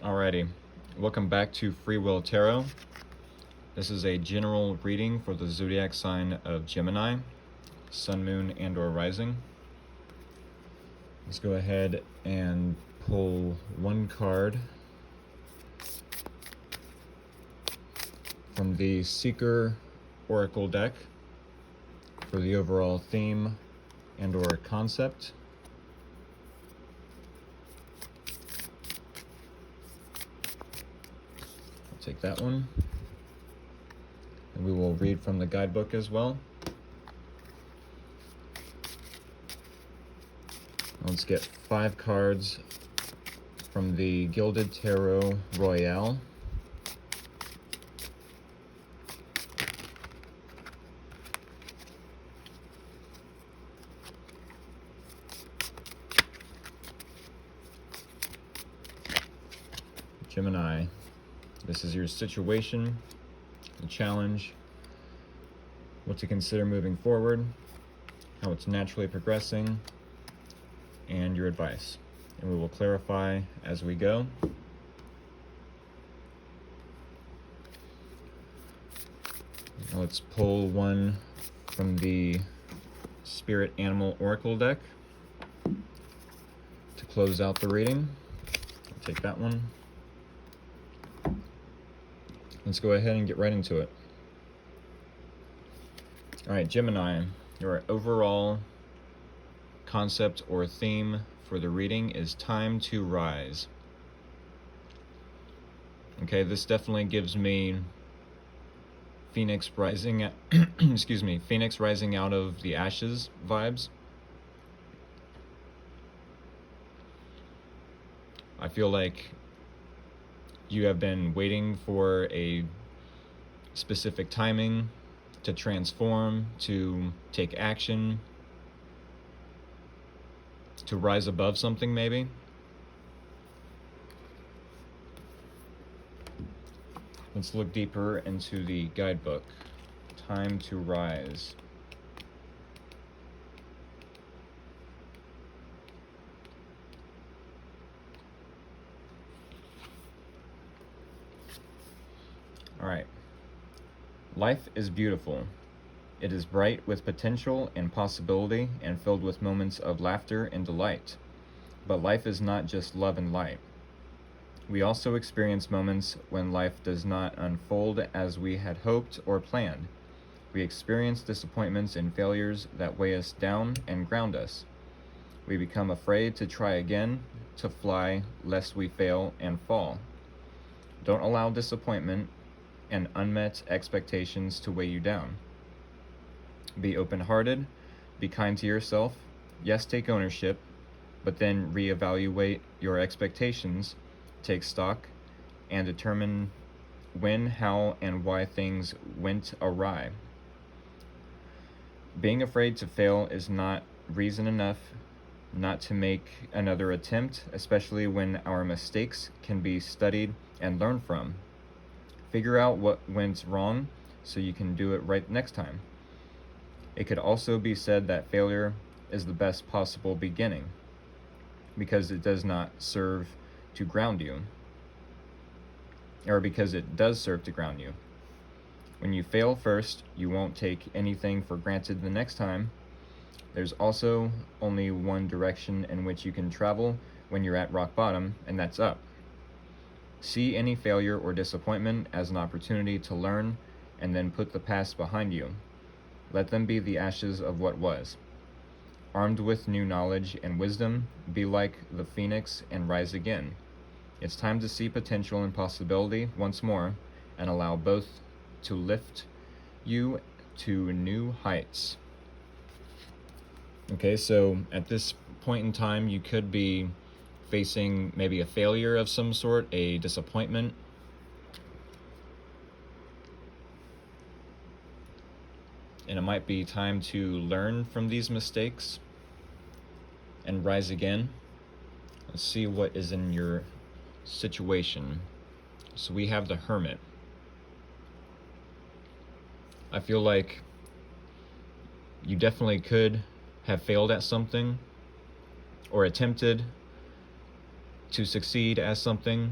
Alrighty, welcome back to Free Will Tarot. This is a general reading for the zodiac sign of Gemini, Sun, Moon, and or Rising. Let's go ahead and pull one card from the Seeker Oracle deck for the overall theme and or concept. Take that one, and we will read from the guidebook as well. Let's get 5 cards from the Gilded Tarot Royale. Gemini, this is your situation, the challenge, what to consider moving forward, how it's naturally progressing, and your advice. And we will clarify as we go. Now let's pull one from the Spirit Animal Oracle deck to close out the reading. I'll take that one. Let's go ahead and get right into it. All right, Gemini, your overall concept or theme for the reading is time to rise. Okay, this definitely gives me Phoenix rising, Phoenix rising out of the ashes vibes. I feel like you have been waiting for a specific timing to transform, to take action, to rise above something maybe. Let's look deeper into the guidebook. Time to rise. All right. Life is beautiful. It is bright with potential and possibility and filled with moments of laughter and delight. But life is not just love and light. We also experience moments when life does not unfold as we had hoped or planned. We experience disappointments and failures that weigh us down and ground us. We become afraid to try again, to fly, lest we fail and fall. Don't allow disappointment and unmet expectations to weigh you down. Be open-hearted, be kind to yourself, yes, take ownership, but then reevaluate your expectations, take stock, and determine when, how, and why things went awry. Being afraid to fail is not reason enough not to make another attempt, especially when our mistakes can be studied and learned from. Figure out what went wrong so you can do it right next time. It could also be said that failure is the best possible beginning because it does not serve to ground you, or because it does serve to ground you. When you fail first, you won't take anything for granted the next time. There's also only one direction in which you can travel when you're at rock bottom, and that's up. See any failure or disappointment as an opportunity to learn and then put the past behind you. Let them be the ashes of what was. Armed with new knowledge and wisdom, be like the phoenix and rise again. It's time to see potential and possibility once more and allow both to lift you to new heights. Okay, so at this point in time, you could be facing maybe a failure of some sort, a disappointment. And it might be time to learn from these mistakes and rise again. Let's see what is in your situation. So we have the Hermit. I feel like you definitely could have failed at something or attempted to succeed at something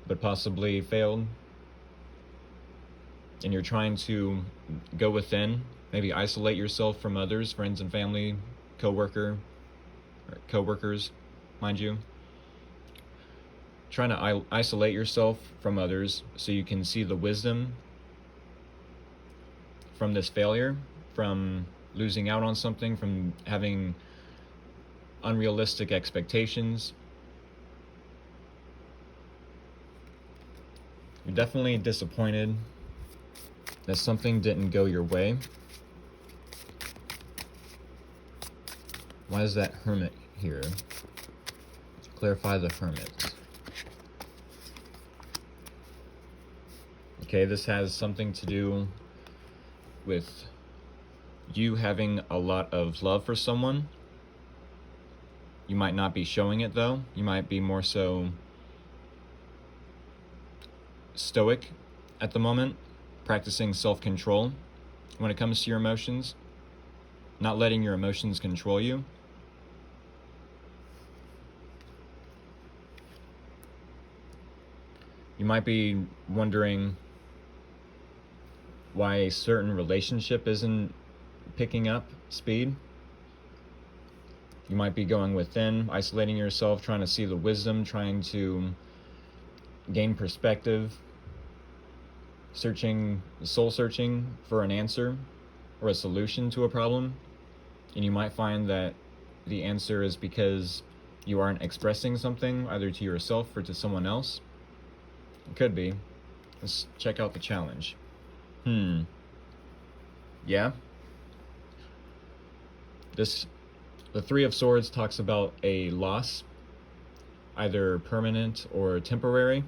but possibly failed, and you're trying to go within, maybe isolate yourself from others, friends and family, coworkers, mind you, trying to isolate yourself from others so you can see the wisdom from this failure, from losing out on something, from having unrealistic expectations. You're definitely disappointed that something didn't go your way. Why is that Hermit here? Clarify the Hermit. Okay, this has something to do with you having a lot of love for someone. You might not be showing it though. You might be more so stoic at the moment, practicing self-control when it comes to your emotions, not letting your emotions control you. You might be wondering why a certain relationship isn't picking up speed. You might be going within, isolating yourself, trying to see the wisdom, trying to gain perspective, soul searching for an answer or a solution to a problem. And you might find that the answer is because you aren't expressing something either to yourself or to someone else. It could be. Let's check out the challenge. Yeah. The Three of Swords talks about a loss, either permanent or temporary.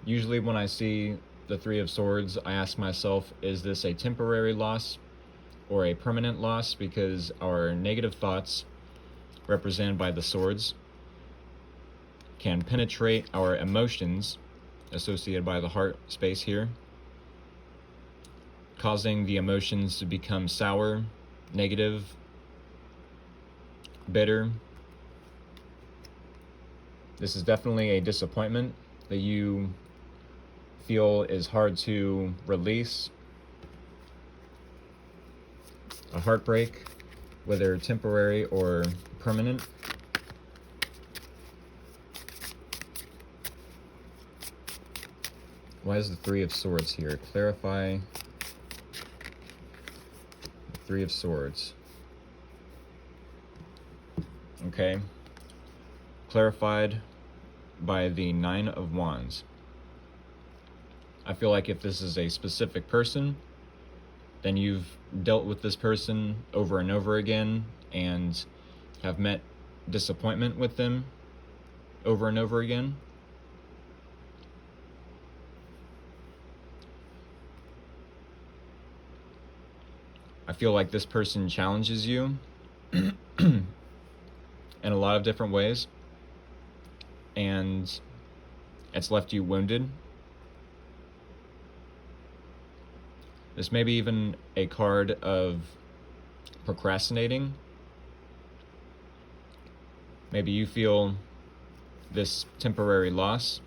Usually when I see the Three of Swords, I ask myself, is this a temporary loss or a permanent loss? Because our negative thoughts, represented by the swords, can penetrate our emotions, associated by the heart space here, causing the emotions to become sour, negative, bitter. This is definitely a disappointment that you feel is hard to release, a heartbreak, whether temporary or permanent. Why is the Three of Swords here? Clarify the Three of Swords. Okay. Clarified by the Nine of Wands. I feel like if this is a specific person, then you've dealt with this person over and over again and have met disappointment with them over and over again. I feel like this person challenges you in a lot of different ways, and it's left you wounded. This may be even a card of procrastinating. Maybe you feel this temporary loss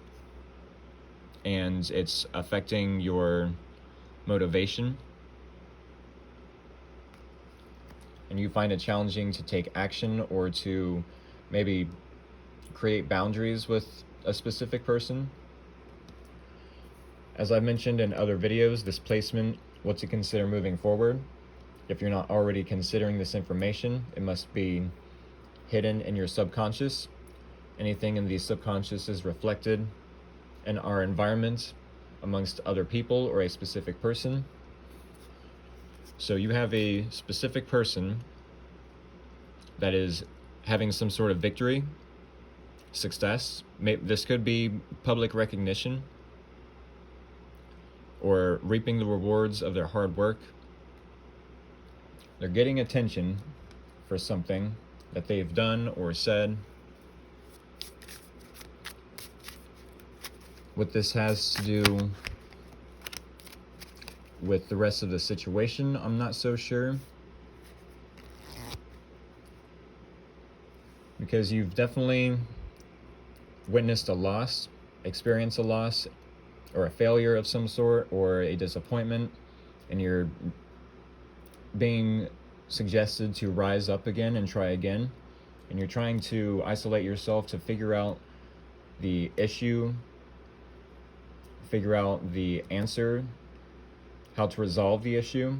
and it's affecting your motivation, and you find it challenging to take action or to maybe create boundaries with a specific person. As I've mentioned in other videos, this placement, what to consider moving forward. If you're not already considering this information, it must be hidden in your subconscious. Anything in the subconscious is reflected in our environment amongst other people or a specific person. So you have a specific person that is having some sort of victory, success. This could be public recognition or reaping the rewards of their hard work. They're getting attention for something that they've done or said. What this has to do with the rest of the situation, I'm not so sure. Because you've definitely witnessed a loss, experienced a loss, or a failure of some sort, or a disappointment, and you're being suggested to rise up again and try again, and you're trying to isolate yourself to figure out the issue, figure out the answer, how to resolve the issue.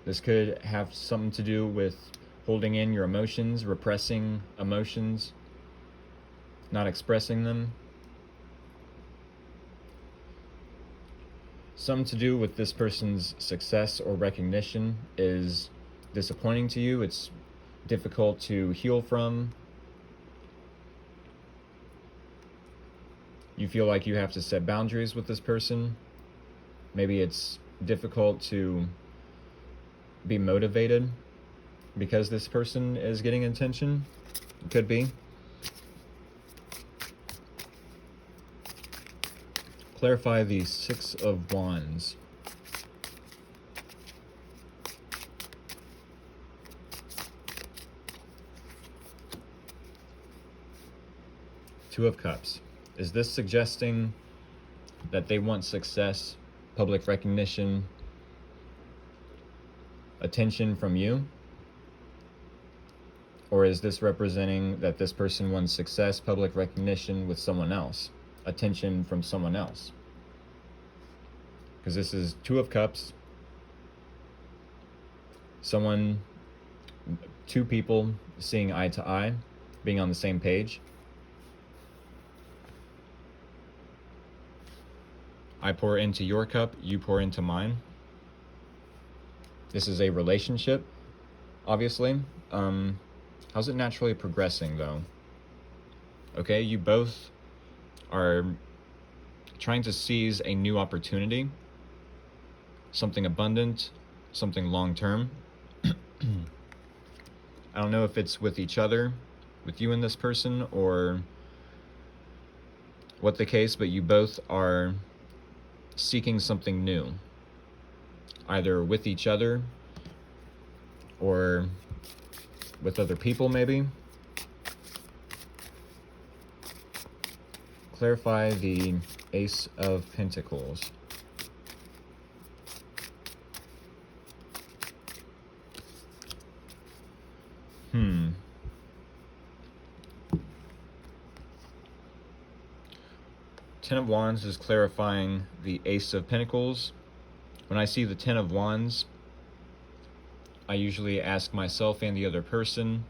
This could have something to do with holding in your emotions, repressing emotions, not expressing them. Something to do with this person's success or recognition is disappointing to you. It's difficult to heal from. You feel like you have to set boundaries with this person. Maybe it's difficult to be motivated because this person is getting attention. It could be. Clarify the Six of Wands. Two of Cups. Is this suggesting that they want success, public recognition, attention from you? Or is this representing that this person wants success, public recognition with someone else, attention from someone else? Because this is Two of Cups. Two people seeing eye to eye, being on the same page. I pour into your cup, you pour into mine. This is a relationship, obviously. How's it naturally progressing, though? Okay, you both are trying to seize a new opportunity, something abundant, something long-term. I don't know if it's with each other, with you and this person, or what the case, but you both are seeking something new, either with each other or with other people, maybe. Clarify the Ace of Pentacles. Ten of Wands is clarifying the Ace of Pentacles. When I see the Ten of Wands, I usually ask myself and the other person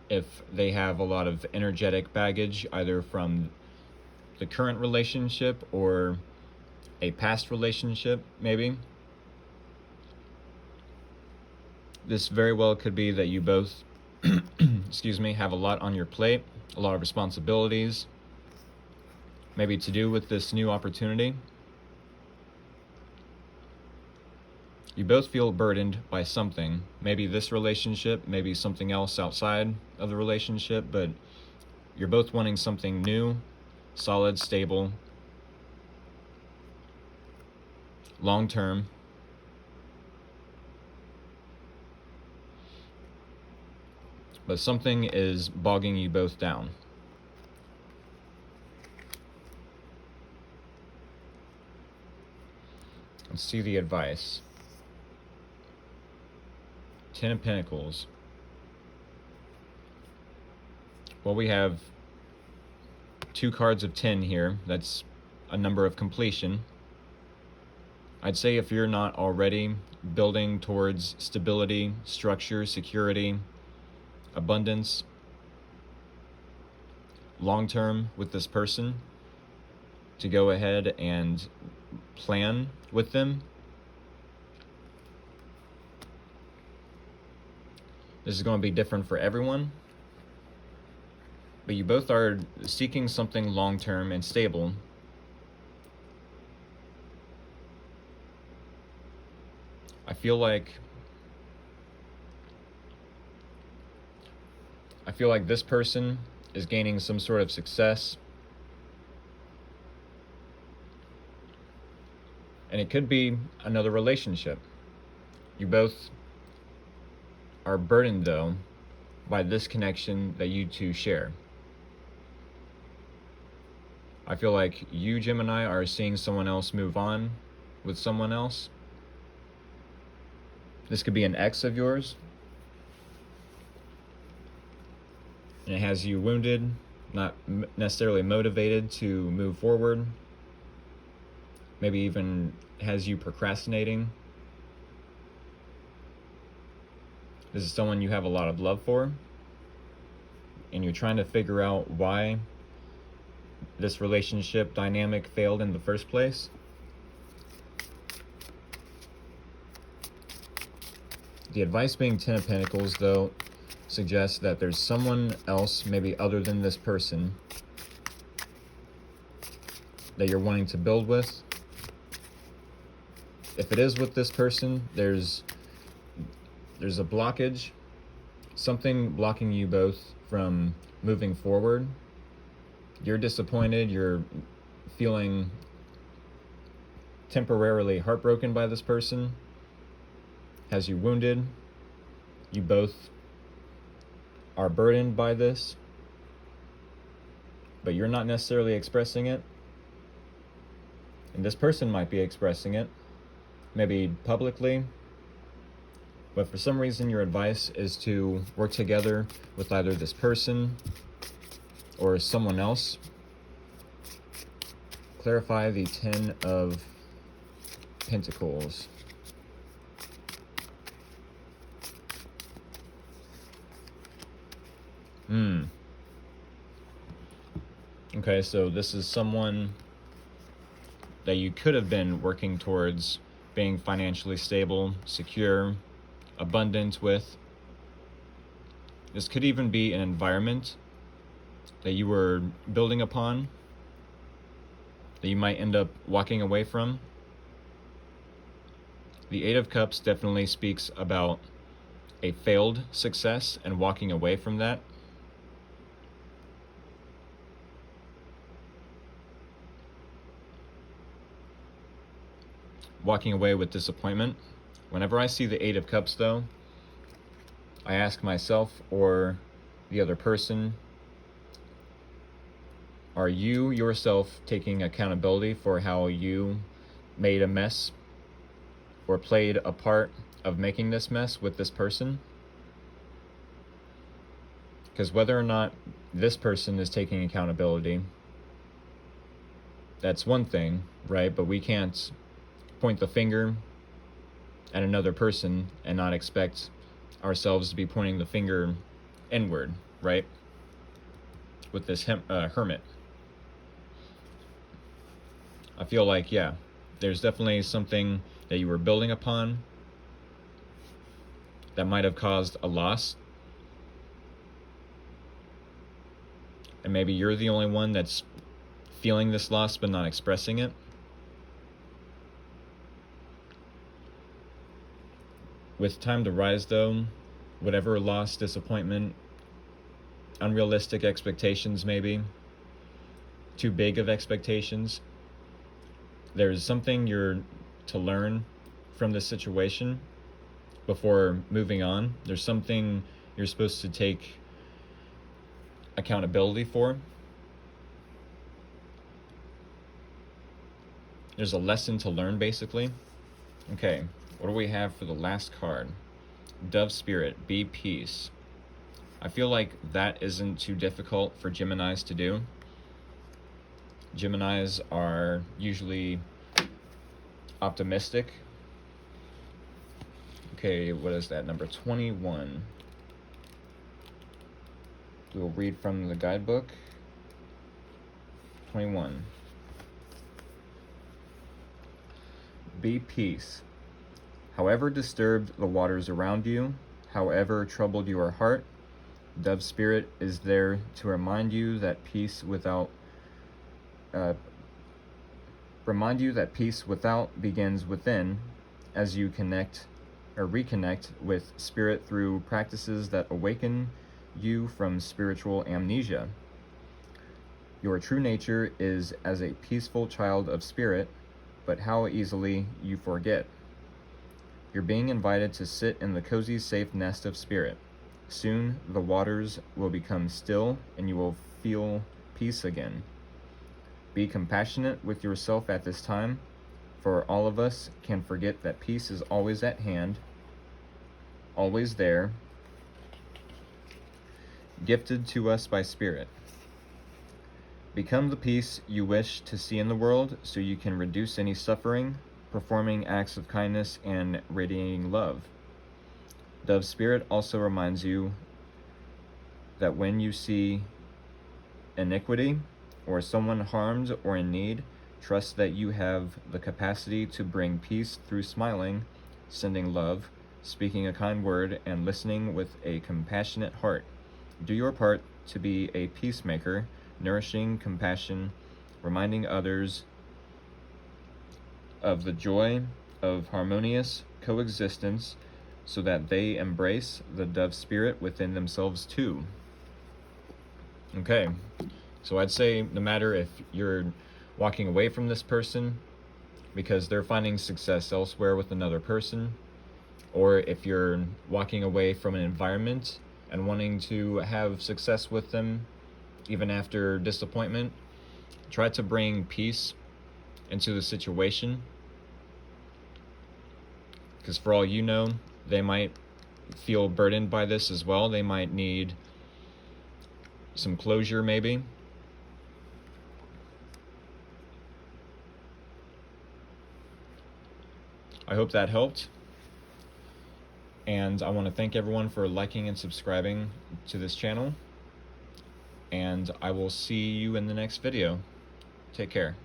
if they have a lot of energetic baggage, either from the current relationship or a past relationship, maybe. This very well could be that you both, have a lot on your plate, a lot of responsibilities, maybe to do with this new opportunity. You both feel burdened by something, maybe this relationship, maybe something else outside of the relationship, but you're both wanting something new, solid, stable, long-term. But something is bogging you both down. Let's see the advice. Ten of Pentacles. Well, we have two cards of 10 here. That's a number of completion. I'd say if you're not already building towards stability, structure, security, abundance, long-term with this person, to go ahead and plan with them. This is going to be different for everyone, but you both are seeking something long-term and stable. I feel like this person is gaining some sort of success, and it could be another relationship. You both are burdened, though, by this connection that you two share. I feel like you, Gemini, are seeing someone else move on with someone else. This could be an ex of yours, and it has you wounded, not necessarily motivated to move forward. Maybe even has you procrastinating. This is someone you have a lot of love for, and you're trying to figure out why this relationship dynamic failed in the first place. The advice being 10 of Pentacles, though, suggests that there's someone else, maybe other than this person, that you're wanting to build with. If it is with this person, there's a blockage, something blocking you both from moving forward. You're disappointed, you're feeling temporarily heartbroken by this person, has you wounded. You both are burdened by this, but you're not necessarily expressing it. And this person might be expressing it, maybe publicly, but for some reason your advice is to work together with either this person or someone else. Clarify the 10 of Pentacles. Okay, so this is someone that you could have been working towards being financially stable, secure, abundant with. This could even be an environment that you were building upon that you might end up walking away from. The Eight of Cups definitely speaks about a failed success and walking away from that. Walking away with disappointment. Whenever I see the Eight of Cups, though, I ask myself or the other person, are you yourself taking accountability for how you made a mess or played a part of making this mess with this person? Because whether or not this person is taking accountability, that's one thing, right? But we can't point the finger at another person and not expect ourselves to be pointing the finger inward, right? With this hermit. I feel like, yeah, there's definitely something that you were building upon that might have caused a loss. And maybe you're the only one that's feeling this loss but not expressing it. With time to rise, though, whatever loss, disappointment, unrealistic expectations, maybe too big of expectations, there's something you're to learn from this situation before moving on. There's something you're supposed to take accountability for. There's a lesson to learn, basically. Okay, what do we have for the last card? Dove Spirit, be peace. I feel like that isn't too difficult for Geminis to do. Geminis are usually optimistic. Okay, what is that? Number 21. We'll read from the guidebook. 21. Be peace. However disturbed the waters around you, however troubled your heart, Dove Spirit is there to remind you that peace without begins within, as you connect or reconnect with Spirit through practices that awaken you from spiritual amnesia. Your true nature is as a peaceful child of Spirit, but how easily you forget. You're being invited to sit in the cozy, safe nest of Spirit. Soon the waters will become still and you will feel peace again. Be compassionate with yourself at this time, for all of us can forget that peace is always at hand, always there, gifted to us by Spirit. Become the peace you wish to see in the world so you can reduce any suffering, performing acts of kindness and radiating love. Dove Spirit also reminds you that when you see iniquity or someone harmed or in need, trust that you have the capacity to bring peace through smiling, sending love, speaking a kind word, and listening with a compassionate heart. Do your part to be a peacemaker, nourishing compassion, reminding others of the joy of harmonious coexistence so that they embrace the Dove Spirit within themselves too. Okay, so I'd say no matter if you're walking away from this person because they're finding success elsewhere with another person, or if you're walking away from an environment and wanting to have success with them even after disappointment, try to bring peace into the situation, because for all you know, they might feel burdened by this as well. They might need some closure maybe. I hope that helped. And I want to thank everyone for liking and subscribing to this channel. And I will see you in the next video. Take care.